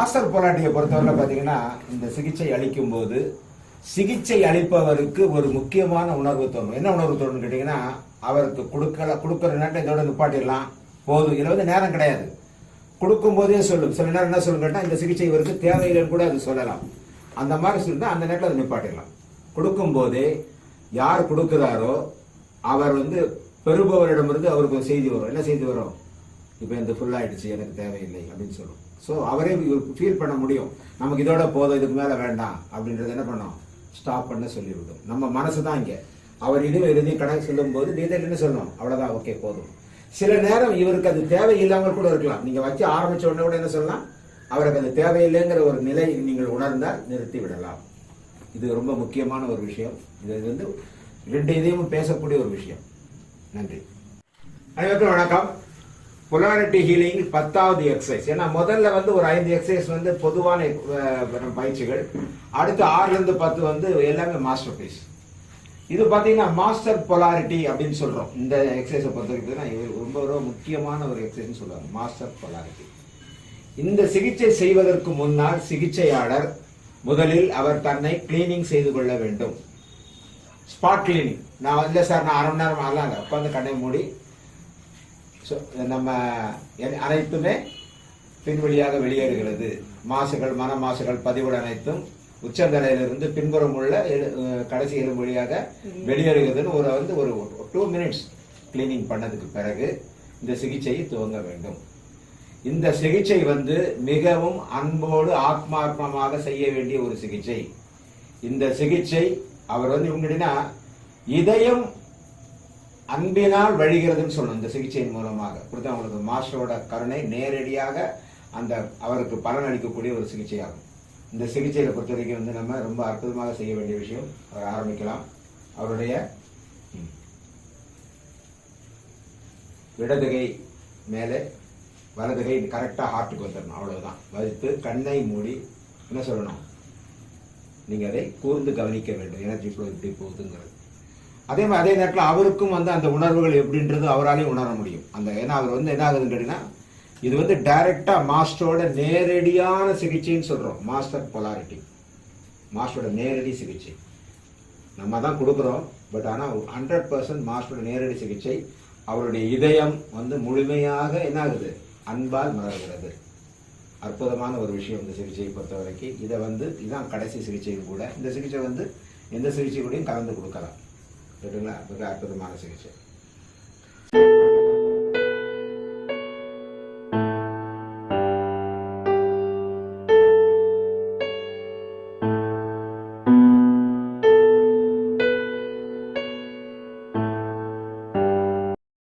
Master பொலாட்டியை பொறுத்தவரை பார்த்தீங்கன்னா இந்த சிகிச்சை அளிக்கும் போது சிகிச்சை அளிப்பவருக்கு ஒரு முக்கியமான உணர்வு தோணும். என்ன உணர்வு தோணுன்னு கேட்டீங்கன்னா, அவருக்கு கொடுக்குற நேரத்தை இதோட நிப்பாட்டிடலாம் போதும். இதுல வந்து நேரம் கிடையாது. கொடுக்கும் போதே சொல்லும். சில நேரம் என்ன சொல்லும் கேட்டால், இந்த சிகிச்சை இவருக்கு தேவையில்லைன்னு கூட அது சொல்லலாம். அந்த மாதிரி சொல்லிட்டு அந்த நேரத்தில் அதை நிப்பாட்டிடலாம். கொடுக்கும் போதே யார் கொடுக்குறாரோ அவர் வந்து பெறுபவரிடமிருந்து அவருக்கு ஒரு செய்தி வரும். என்ன செய்தி வரும்? இப்போ இந்த ஃபுல் ஆயிடுச்சு, எனக்கு தேவையில்லை அப்படின்னு சொல்லும். ஸோ அவரே ஃபீல் பண்ண முடியும், நமக்கு இதோட போதும், இதுக்கு மேலே வேண்டாம் அப்படின்றது என்ன பண்ணோம், ஸ்டாப் பண்ண சொல்லிவிடும். நம்ம மனசு தான் இங்கே. அவர் இறுதி கணக்கு சொல்லும் போது நீதல் என்ன சொல்லணும், அவ்வளோதான், ஓகே போதும். சில நேரம் இவருக்கு அது தேவையில்லாமல் கூட இருக்கலாம். நீங்க வச்சு ஆரம்பிச்ச உடனே கூட என்ன சொல்லலாம், அவருக்கு அது தேவையில்லைங்கிற ஒரு நிலை நீங்கள் உணர்ந்தால் நிறுத்தி விடலாம். இது ரொம்ப முக்கியமான ஒரு விஷயம். இது வந்து ரெண்டு இதையும் பேசக்கூடிய ஒரு விஷயம். நன்றி. அனைவருக்கும் வணக்கம். பொலாரிட்டி ஹீலிங் 10வது எக்ஸசைஸ். ஏன்னா முதல்ல வந்து ஒரு 5 எக்ஸசைஸ் வந்து பொதுவான பயிற்சிகள், அடுத்து 6லேருந்து 10 வந்து எல்லாமே மாஸ்டர் பீஸ். இது பார்த்தீங்கன்னா மாஸ்டர் பொலாரிட்டி அப்படின்னு சொல்றோம். இந்த எக்ஸசைஸை பொறுத்த வரைக்கும் ரொம்ப ரொம்ப முக்கியமான ஒரு எக்ஸசைஸ் சொல்லுவாங்க, மாஸ்டர் பொலாரிட்டி. இந்த சிகிச்சை செய்வதற்கு முன்னால் சிகிச்சையாளர் முதலில் அவர் தன்னை கிளீனிங் செய்து கொள்ள வேண்டும். Spot cleaning. நான் இல்லை சார், நான் 1/2 மணி நேரம் ஆகலாங்க, உட்காந்து கண்ணை மூடி நம்ம அனைத்துமே பின்வழியாக வெளியேறுகிறது. மாசுகள், மன மாசுகள், பதிவுகள் அனைத்தும் உச்சந்தலையிலிருந்து பின்புறம் உள்ள கடைசி எலும்பு வழியாக வெளியேறுகிறதுன்னு ஒரு 2 மினிட்ஸ் கிளீனிங் பண்ணதுக்கு பிறகு இந்த சிகிச்சையை துவங்க வேண்டும். இந்த சிகிச்சை வந்து மிகவும் அன்போடு ஆத்மார்ப்பமாக செய்ய வேண்டிய ஒரு சிகிச்சை. இந்த சிகிச்சை அவர் வந்து இவங்கன்னா இதயம் அன்பினால் வழிகிறதுன்னு சொல்லணும். இந்த சிகிச்சையின் மூலமாக புரியுது அவங்களுக்கு மாஸ்டரோட கருணை நேரடியாக அந்த அவருக்கு பலன் அளிக்கக்கூடிய ஒரு சிகிச்சையாகும். இந்த சிகிச்சையை பொறுத்த வரைக்கும் வந்து நம்ம ரொம்ப அற்புதமாக செய்ய வேண்டிய விஷயம். அவர் ஆரம்பிக்கலாம். அவருடைய இடதுகை மேலே வலதுகை கரெக்டாக ஹார்ட்டுக்கு வந்துடணும். அவ்வளவுதான். வைத்து கண்ணை மூடி என்ன சொல்லணும், நீங்க அதை கூர்ந்து கவனிக்க வேண்டும். எனர்ஜி ஃப்ளோ எப்படி போகுதுங்கிறது. அதே நேரத்தில் அவருக்கும் வந்து அந்த உணர்வுகள் எப்படின்றது அவராலையும் உணர முடியும். ஏன்னா அவர் வந்து என்ன ஆகுதுன்னு கேட்டீங்கன்னா, இது வந்து டைரக்டா மாஸ்டரோட நேரடியான சிகிச்சைன்னு சொல்றோம். மாஸ்டர் பொலாரிட்டி, மாஸ்டரோட நேரடி சிகிச்சை நம்ம தான் கொடுக்குறோம். பட் ஆனால் 100% மாஸ்டரோட நேரடி சிகிச்சை. அவருடைய இதயம் வந்து முழுமையாக என்ன ஆகுது, அன்பால் மலர்கிறது. அற்புதமான ஒரு விஷயம் இந்த சிகிச்சையை பொறுத்த வரைக்கும். இதை வந்து இதுதான் கடைசி சிகிச்சையும் கூட. இந்த சிகிச்சை வந்து எந்த சிகிச்சை கூடயும் கலந்து கொடுக்கலாம். சரிங்களா? மிக அற்புதமான சிகிச்சை.